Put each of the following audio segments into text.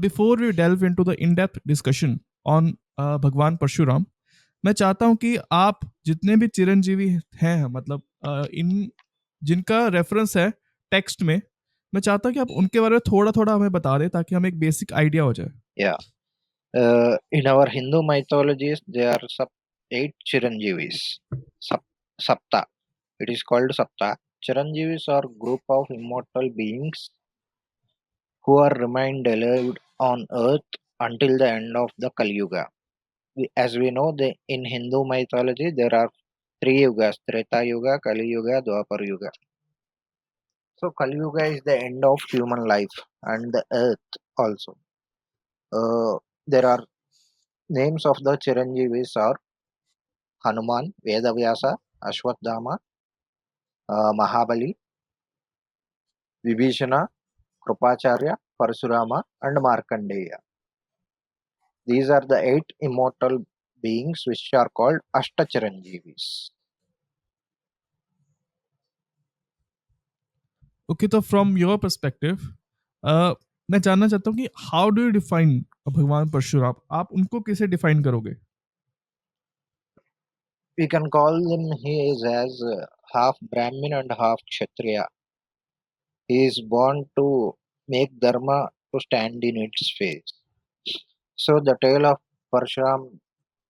before we delve into the in-depth discussion on भगवान परशुराम, मैं चाहता हूं कि आप जितने भी चिरंजीवी हैं, मतलब इन जिनका रेफरेंस है टेक्स्ट में, मैं चाहता हूं कि आप उनके बारे में थोड़ा थोड़ा हमें बता दें ताकि हमें एक बेसिक आइडिया हो जाए. Yeah. In our Hindu mythologies, there are 8 Chiranjeevis. Sapta. It is called Sapta. Chiranjeevis are group of immortal beings who are remained alive on earth until the end of the Kali Yuga. As we know, in Hindu mythology, there are 3 yugas: Treta Yuga, Kali Yuga, Dwapar Yuga. So, Kali Yuga is the end of human life and the earth also. There are names of the Chiranjeevis are Hanuman, Vedavyasa, Ashwatthama, Mahabali, Vibhishana, Krupacharya, Parashurama, and Markandeya. These are the 8 immortal beings which are called Ashta Chiranjeevis. Okay, तो from your perspective, मैं जानना चाहता हूँ कि how do you define भगवान परशुराम? आप उनको कैसे define करोगे? We can call him, he is as half Brahmin and half Kshatriya. He is born to make Dharma to stand in its face. So the tale of Parshuram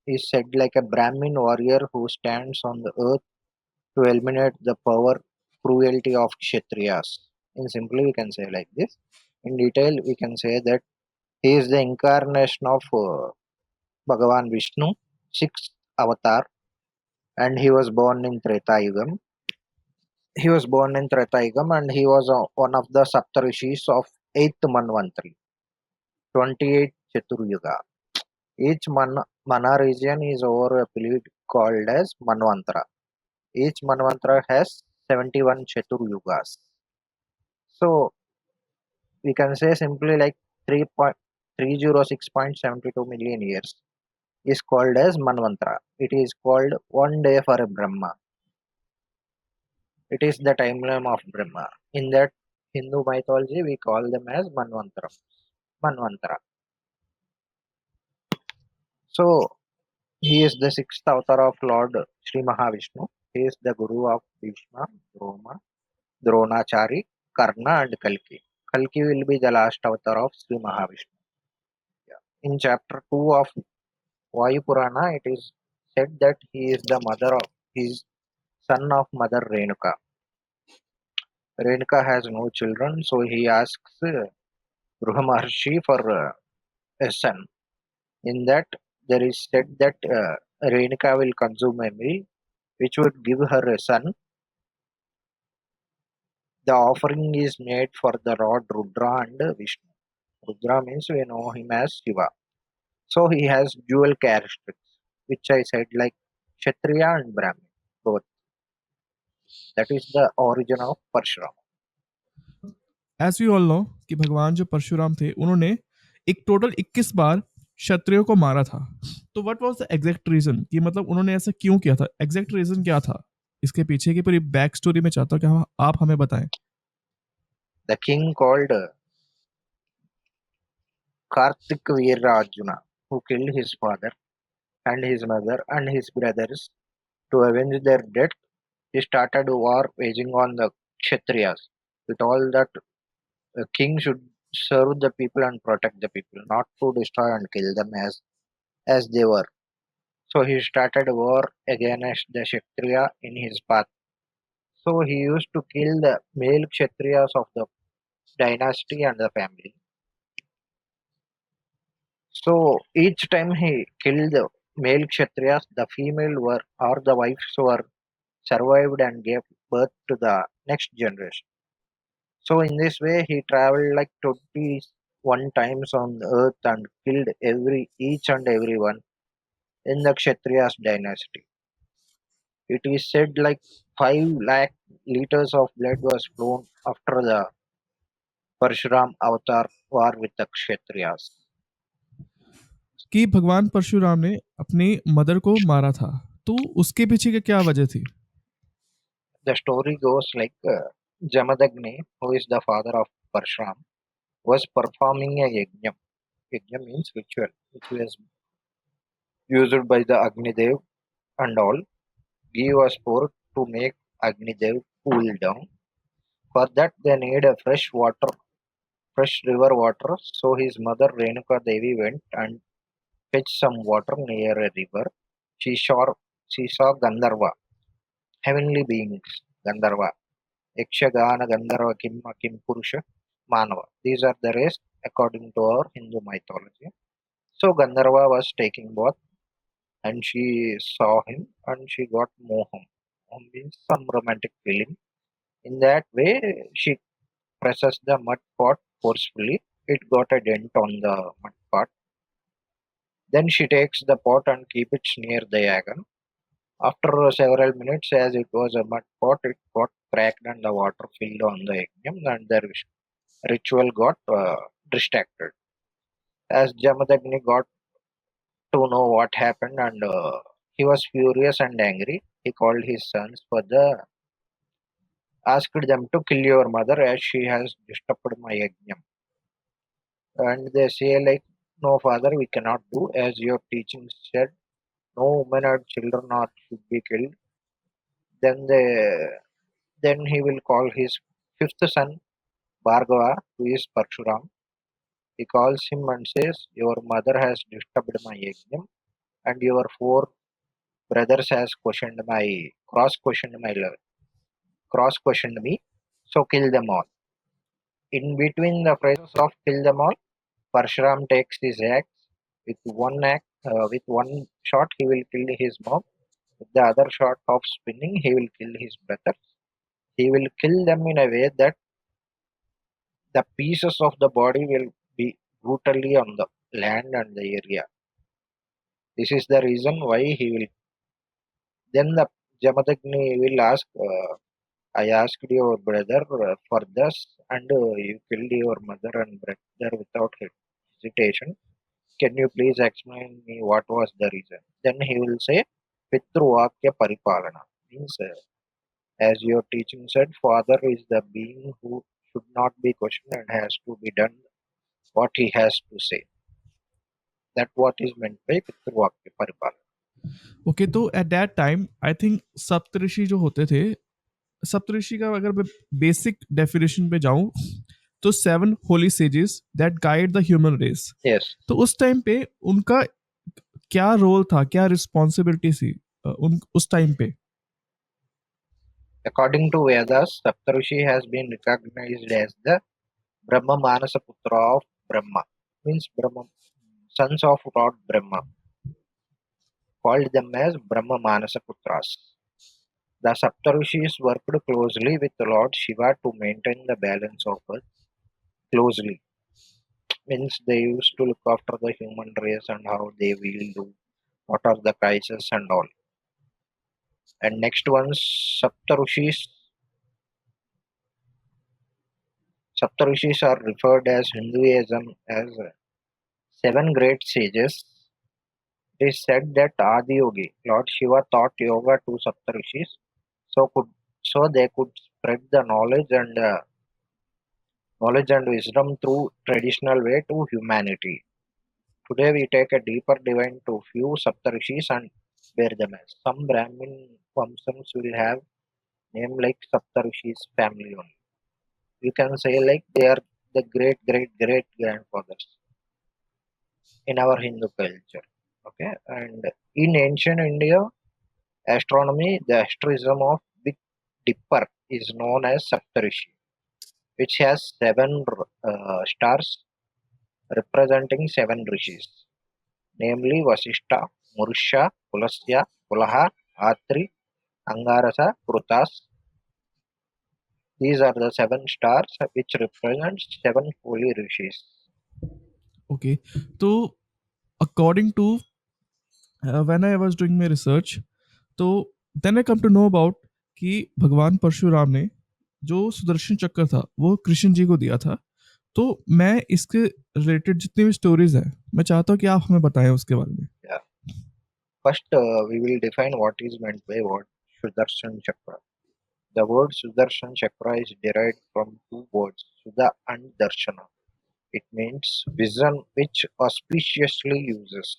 is said like a Brahmin warrior who stands on the earth to eliminate the power cruelty of Kshatriyas. In simply, we can say like this. In detail, we can say that he is the incarnation of Bhagavan Vishnu, 6th avatar, and he was born in Treta Yugam. He was born in Treta Yugam and he was one of the Saptrishis of 8th Manvantri, 28 Chaturyuga. Each Mana region is over a period called as Manvantara. Each Manvantara has 71 Chaturyugas. So we can say simply like 306.72 million years is called as Manvantara. It is called one day for a Brahma. It is the timeline of Brahma. In that Hindu mythology, we call them as Manvantara. So he is the 6th avatar of Lord Sri Mahavishnu. He is the Guru of Bhishma, Droma, Dronachari, Karna, and Kalki. Kalki will be the last avatar of Sri Mahavishnu. Yeah. In chapter 2 of Vayu Purana, it is said that he is son of Mother Renuka. Renuka has no children, so he asks Bruha Maharshi for a son. In that, there is said that Renuka will consume a meal which would give her a son. The offering is made for the Lord Rudra and Vishnu. Rudra means we know him as Shiva. So he has dual characteristics, which I said like Kshatriya and Brahmin, both. That is the origin of Parshurama. As we all know कि भगवान जो परशुराम थे उन्होंने एक total 21 बार क्षत्रियों को मारा था. तो what was the exact reason कि मतलब उन्होंने ऐसा क्यों किया था? एग्जैक्ट रीजन क्या था? इसके पीछे की पूरी बैक स्टोरी में चाहता हूँ कि आप हमें बताएं. The king called Kartik Veera Arjuna, who killed his father and his mother and his brothers to avenge their death. He started a war waging on the Kshatriyas with all that a king should serve the people and protect the people, not to destroy and kill them as they were. So he started a war against the Kshatriya in his path. So he used to kill the male Kshatriyas of the dynasty and the family. So each time he killed the male Kshatriyas, the female were or the wives were survived and gave birth to the next generation. So in this way he traveled like 21 times on the earth and killed each and everyone in the Kshatriyas dynasty. It is said like 5 lakh liters of blood was flown after the Parshuram avatar war with the Kshatriyas. कि भगवान परशुराम ने अपनी mother को मारा था, तो उसके पीछे की क्या वजह थी? The story goes like Jamadagnya, who is the father of Parshuram, was performing a yajna Yajna means ritual, which was used by the Agnidev and all. Ghee was poured to make Agnidev cool down. For that, they need a fresh river water. So his mother Renuka Devi went and fetched some water near a river. She saw, she saw Gandharva, heavenly beings, Gandharva, Yakshagana, Gandharva, Kim Purusha, Manava. These are the race according to our Hindu mythology. So Gandharva was taking bath and she saw him and she got moham. Moham means some romantic feeling. In that way, she presses the mud pot forcefully. It got a dent on the mud pot. Then she takes the pot and keeps it near the yagan. After several minutes, as it was a mud pot, it got cracked and the water filled on the yajna and the ritual got distracted. As Jamadagnya got to know what happened and he was furious and angry, he called his sons for the asked them to kill your mother as she has disturbed my yajna. And they say like, no father, we cannot do as your teaching said. No women or children are should be killed. Then he will call his fifth son Bhargava, who is Parshuram. He calls him and says, your mother has disturbed my yajna, and your four brothers has cross questioned me. So kill them all. In between the phrases of kill them all, Parshuram takes his axe. With one shot, he will kill his mom. With the other shot of spinning, he will kill his brothers. He will kill them in a way that the pieces of the body will be brutally on the land and the area. This is the reason why he will. Then the Jamadagni will ask, I asked your brother for this, and you killed your mother and brother without hesitation. Can you please explain me what was the reason? Then he will say, Pitruvakya Paripalana. Means, as your teaching said, Father is the being who should not be questioned and has to be done what he has to say. That what is meant by Pitruvakya Paripalana. Okay, तो at that time I think Saptarishi जो होते थे, सप्तऋषि का अगर मैं basic definition पे जाऊं तो 7 holy sages that guide the human race. Yes. तो उस टाइम पे उनका क्या रोल था, क्या रिस्पॉन्सिबिलिटी थी उन उस टाइम पे? According to Vedas, Saptrishi has been recognized as the Brahma Manasa Putra of Brahma. Means Brahma, sons of Lord Brahma. Called them as Brahma Manasa Putras. The Saptarishis worked closely with Lord Shiva to maintain the balance of earth. Closely means they used to look after the human race and how they will do, what are the crises and all. And next one, Saptarishis are referred as Hinduism as 7 great sages. It is said that Adi Yogi, Lord Shiva taught yoga to Saptarishis so they could spread the knowledge and wisdom through traditional way to humanity. Today we take a deeper dive into few Saptarishis and bear them as. Some Brahmin Vamsams will have name like Saptarishis family only. You can say like they are the great grandfathers in our Hindu culture. Okay, and in ancient India, astronomy, the asterism of Big Dipper is known as Saptarishi, which has 7 stars representing 7 rishis, namely Vasishta, Murusha, Pulasya, Pulaha, Atri, Angarasa, Krutas. These are the 7 stars which represent 7 holy rishis. Okay, तो according to when I was doing my research, तो then I come to know about कि भगवान परशुराम ने जो सुदर्शन चक्र था वो कृष्ण जी को दिया था. तो मैं इसके रिलेटेड जितनी भी स्टोरीज हैं, मैं चाहता हूँ कि आप हमें बताएं उसके बारे में. Yeah. First, we will define what is meant by what Sudarshan Chakra. The word Sudarshan Chakra is derived from 2 words, Sudha and Darshana. It means vision which auspiciously uses.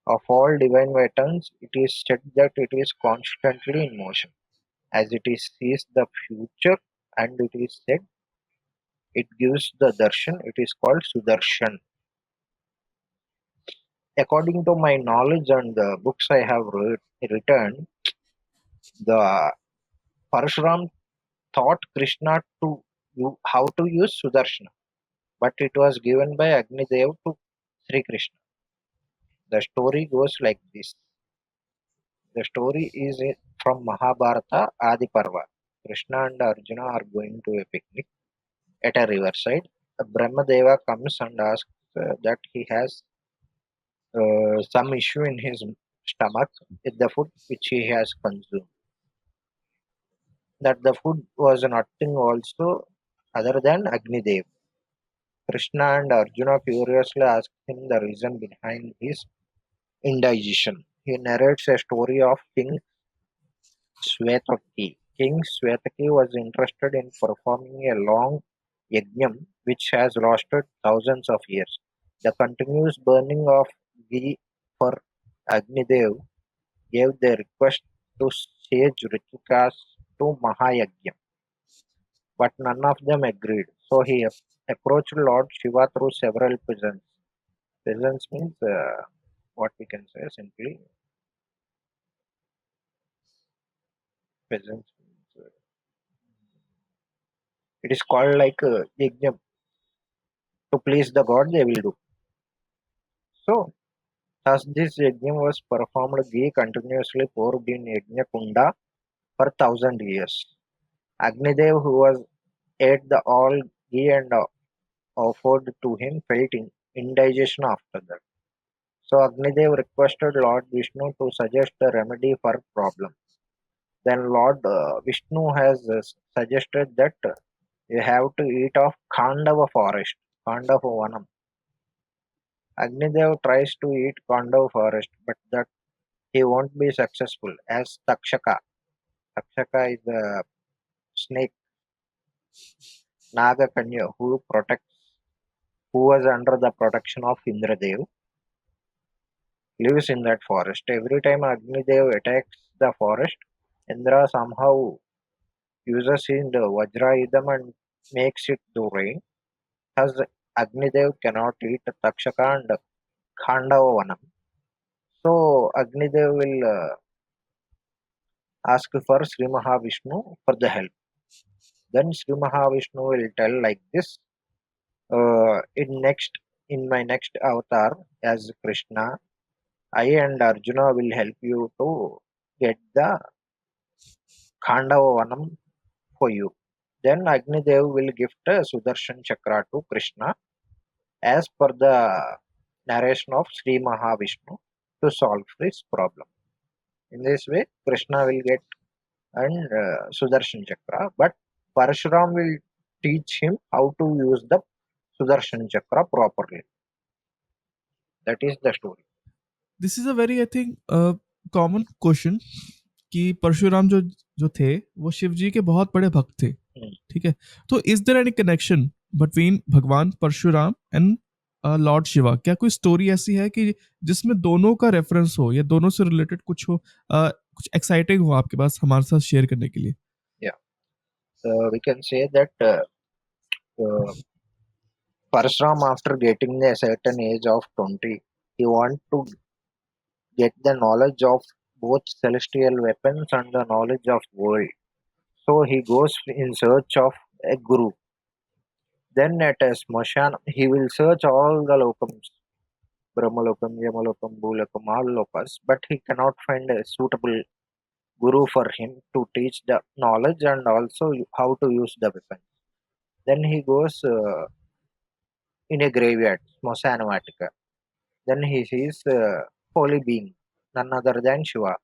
Of all divine weapons, it is said that it is constantly in motion, as it is sees the future, and it is said it gives the darshan. It is called Sudarshan. According to my knowledge and the books I have written, the Parashuram taught Krishna to how to use Sudarshana, but it was given by Agnidev to Sri Krishna. The story goes like this. The story is from Mahabharata Adi Parva. Krishna and Arjuna are going to a picnic at a riverside. Brahmadeva comes and asks that he has some issue in his stomach with the food which he has consumed. That the food was nothing also other than Agnidev. Krishna and Arjuna curiously ask him the reason behind his indigestion. He narrates a story of King Shvetaki. King Shvetaki was interested in performing a long yajnam which has lasted thousands of years. The continuous burning of ghee for Agnidev gave the request to sage Ritikas to Mahayajna, but none of them agreed. So he approached Lord Shiva through several peasants. Peasants means what we can say simply peasants means, it is called like yajna. To please the god they will do. So thus this yajna was performed, ghee continuously poured in yajna kunda for 1,000 years. Agnidev, who was ate the all ghee and offered to him, felt indigestion after that. So Agnidev requested Lord Vishnu to suggest a remedy for problem. Then Lord Vishnu has suggested that you have to eat of Khandava forest, Khandava Vanam. Agnidev tries to eat Khandava forest, but that he won't be successful as Takshaka. Takshaka is the snake Nagakanya who was under the protection of Indradev, lives in that forest. Every time Agnidev attacks the forest, Indra somehow uses in the Vajrayudham and makes it do rain. Thus Agnidev cannot eat Takshaka and Khandava. So Agnidev will ask for Sri Mahavishnu for the help. Then Sri Mahavishnu will tell like this: in my next avatar as Krishna, I and Arjuna will help you to get the Khandava for you. Then Agnidev will gift a Sudarshan Chakra to Krishna as per the narration of Sri Mahavishnu to solve this problem. In this way, Krishna will get and Sudarshan Chakra, but Parashuram will teach him how to use the Sudarshan Chakra properly. That is the story. This is a very I think common question कि परशुराम जो थे वो शिव जी के बहुत बड़े भक्त थे, ठीक है? तो is there any connection between Bhagwan Parshuram and Lord Shiva? क्या कोई स्टोरी ऐसी है कि जिसमें दोनों का रेफरेंस हो या दोनों से रिलेटेड कुछ हो, कुछ एक्साइटिंग हो आपके पास हमारे साथ शेयर करने के लिए? Yeah, we can say that Parashuram, after getting a certain age of 20, he want to get the knowledge of both celestial weapons and the knowledge of world. So he goes in search of a guru. Then at a smashan, he will search all the lokams, Brahmalokam, Yamalokam, Bhulokam, all lokas, but he cannot find a suitable guru for him to teach the knowledge and also how to use the weapon. Then he goes in a graveyard, Smashanavatika. Then he sees a holy being, none other than Shiva.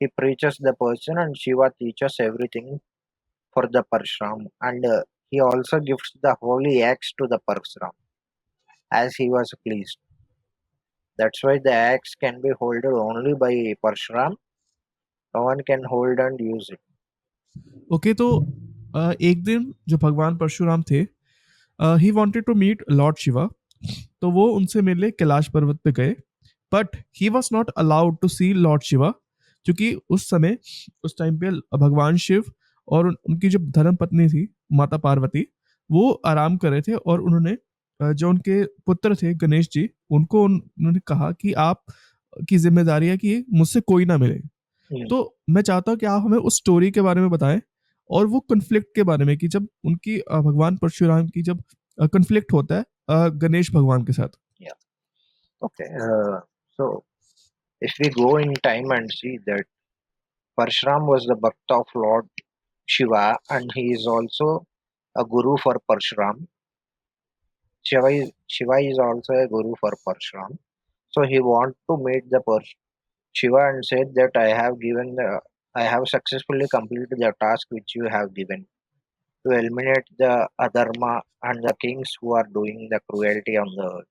He preaches the person and Shiva teaches everything for the Parshuram, and he also gives the holy axe to the Parshuram as he was pleased. That's why the axe can be holded only by Parshuram. No one can hold and use it. Okay, तो एक दिन जो भगवान परशुराम थे he wanted to meet Lord Shiva, तो वो उनसे मिलने कैलाश पर्वत पे गए, but he was not allowed to see Lord Shiva, क्योंकि उस समय, उस टाइम पे भगवान शिव और उनकी जो धर्म पत्नी थी माता पार्वती, वो आराम कर रहे थे, और उन्होंने जो उनके पुत्र थे गणेश जी, उनको उन्होंने कहा कि आप की जिम्मेदारी है कि मुझसे कोई ना मिले। Mm. तो मैं चाहता हूँ कि आप हमें उस स्टोरी के बारे में बताएं, और वो कन्फ्लिक्ट के बारे में कि जब उनकी भगवान परशुराम की जब कन्फ्लिक्ट होता है गणेश भगवान के साथ। Yeah. Okay. So if we go in time and see that Parshuram was the Bhakta of Lord Shiva, and he is also a guru for Parshuram. Shiva is also a guru for Parshuram. So he want to meet the Shiva and said that I have successfully completed the task which you have given to eliminate the adharma and the kings who are doing the cruelty on the earth.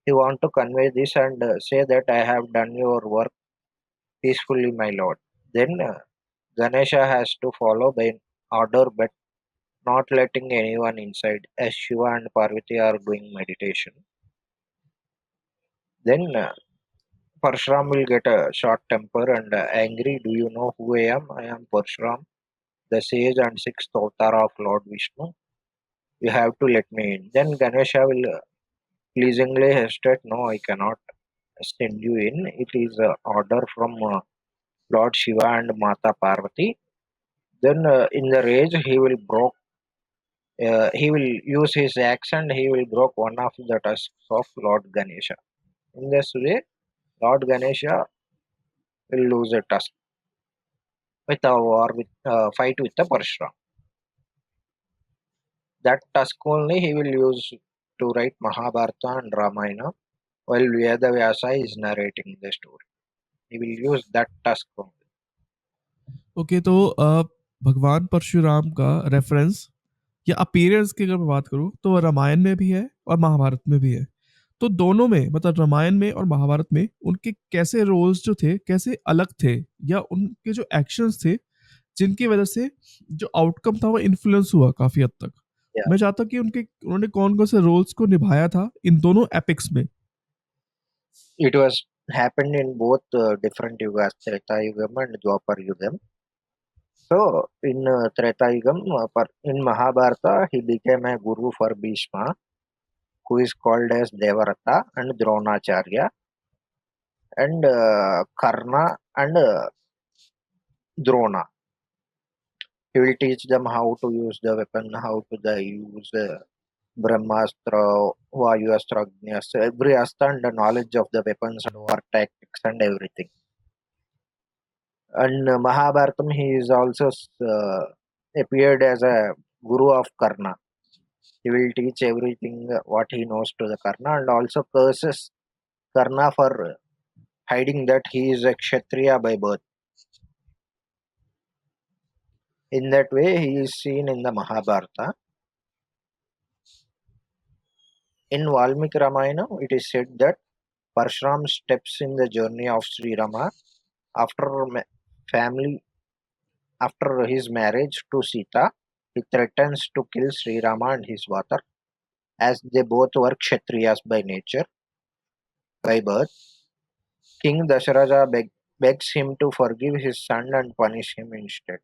He want to convey this and say that I have done your work peacefully, my lord. Then Ganesha has to follow the order, but not letting anyone inside as Shiva and Parvati are doing meditation. Then Parshuram will get a short temper and angry. Do you know who I am? I am Parshuram, the sage and sixth avatar of Lord Vishnu. You have to let me in. Then Ganesha will pleasingly hesitate. No, I cannot send you in. It is an order from Lord Shiva and Mata Parvati. Then in the rage he will use his axe and he will broke one of the tusks of Lord Ganesha. In this way, Lord Ganesha will lose a tusk with a war with fight with the Parshuram. That tusk only he will use to write Mahabharata and Ramayana while Vyasa is narrating the story. He will use that tusk only. Okay, तो भगवान परशुराम का reference या appearance की अगर मैं बात करूं तो रामायण में भी है और महाभारत में भी है। तो दोनों में, मतलब रामायण में और महाभारत में, उनके कैसे रोल्स जो थे कैसे अलग थे, या उनके जो एक्शंस थे जिनकी वजह से जो आउटकम था वो इन्फ्लुएंस हुआ काफी हद तक। Yeah, मैं चाहता हूं कि उन्होंने कौन कौन से रोल्स को निभाया था इन दोनों एपिक्स में। it was happened in both different yugas, Treta Yugam and Dwapar Yugam. So in Treta Yugam, in Mahabharata, he became a guru for Bhishma, who is called as Devarata and Dronacharya, and Karna and Drona. He will teach them how to use the weapon, how to use Brahmastra, Vayuastra, Agnyastra, every astra and the knowledge of the weapons and war tactics and everything. And Mahabharatam, he is also appeared as a guru of Karna. He will teach everything what he knows to the Karna and also curses Karna for hiding that he is a Kshatriya by birth. In that way, he is seen in the Mahabharata. In Valmiki Ramayana, it is said that Parshuram steps in the journey of Sri Rama after family after his marriage to Sita. He threatens to kill Sri Rama and his daughter, as they both were Kshatriyas by nature, by birth. King Dasharaja begs him to forgive his son and punish him instead.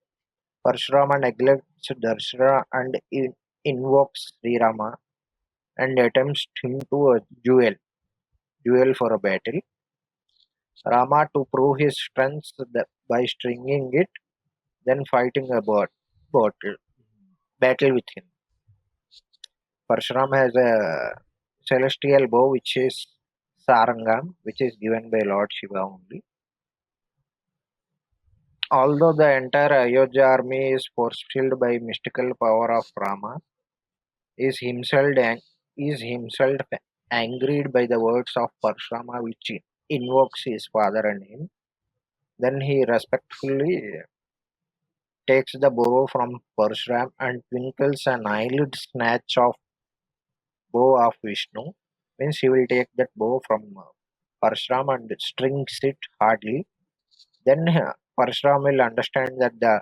Parashurama neglects Dasha and invokes Sri Rama and attempts him to a duel for a battle. Rama, to prove his strength by stringing it, then fighting a battle, battle with him. Parashuram has a celestial bow which is Sarangam, which is given by Lord Shiva only. Although the entire Ayodhya army is forestalled by mystical power of Rama, is himself angered by the words of Parashurama which invokes his father and him. Then he respectfully takes the bow from Parshuram and twinkles an eyelid snatch of bow of Vishnu. Means he will take that bow from Parshuram and strings it hardly. Then Parshuram will understand that the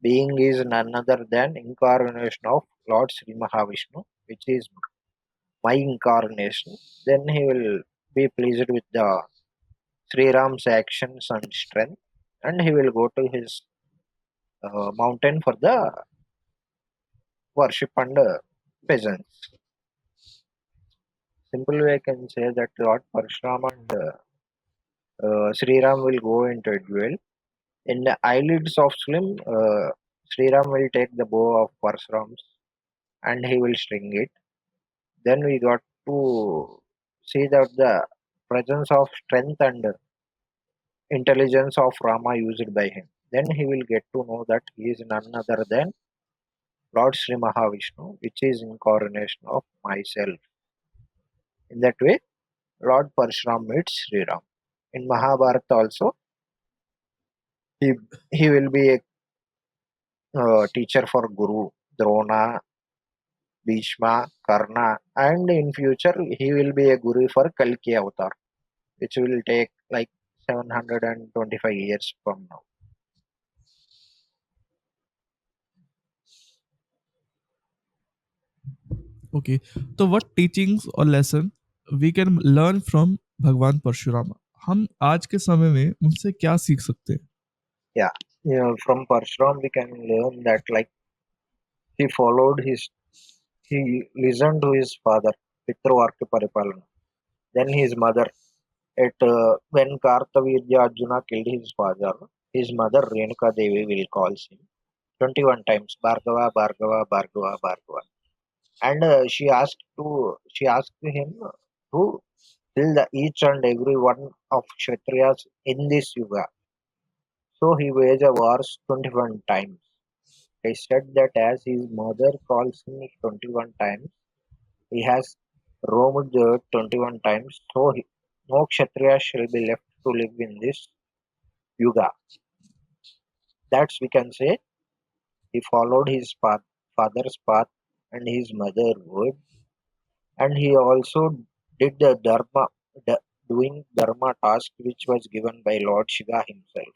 being is none other than incarnation of Lord Sri Mahavishnu, which is my incarnation, then he will be pleased with the Sri Ram's actions and strength, and he will go to his mountain for the worship and peasants. Simple way I can say that Lord Parshurama and Sri Ram will go into a duel. In the eyelids of film, Sri Ram will take the bow of Parshuram's and he will string it. Then we got to see that the presence of strength and intelligence of Rama used by him. Then he will get to know that he is none other than Lord Sri Mahavishnu, which is incarnation of myself. In that way, Lord Parshuram meets Sri Ram. In Mahabharata also, he he will be a teacher for Guru, Drona, Bhishma, Karna, and in future he will be a Guru for Kalki Avatar, which will take like 725 years from now. Okay, तो what teachings or lesson we can learn from भगवान परशुराम? हम आज के समय में उनसे क्या सीख सकते हैं? Yeah, from Parshuram we can learn that like he followed his, he listened to his father, Pitravarka Paripalana, then his mother. At when Kartavirya Arjuna killed his father, his mother Renuka Devi will calls him 21 times Bhargava, Bhargava, Bhargava, Bhargava, and she asked him to kill the each and every one of Kshatriyas in this yuga. So he waged a wars 21 times. He said that as his mother calls him 21 times, he has roamed the earth 21 times, so no Kshatriya shall be left to live in this yuga. That's we can say he followed his father's path and his mother's word, and he also did the dharma, doing dharma task which was given by Lord Shiva himself.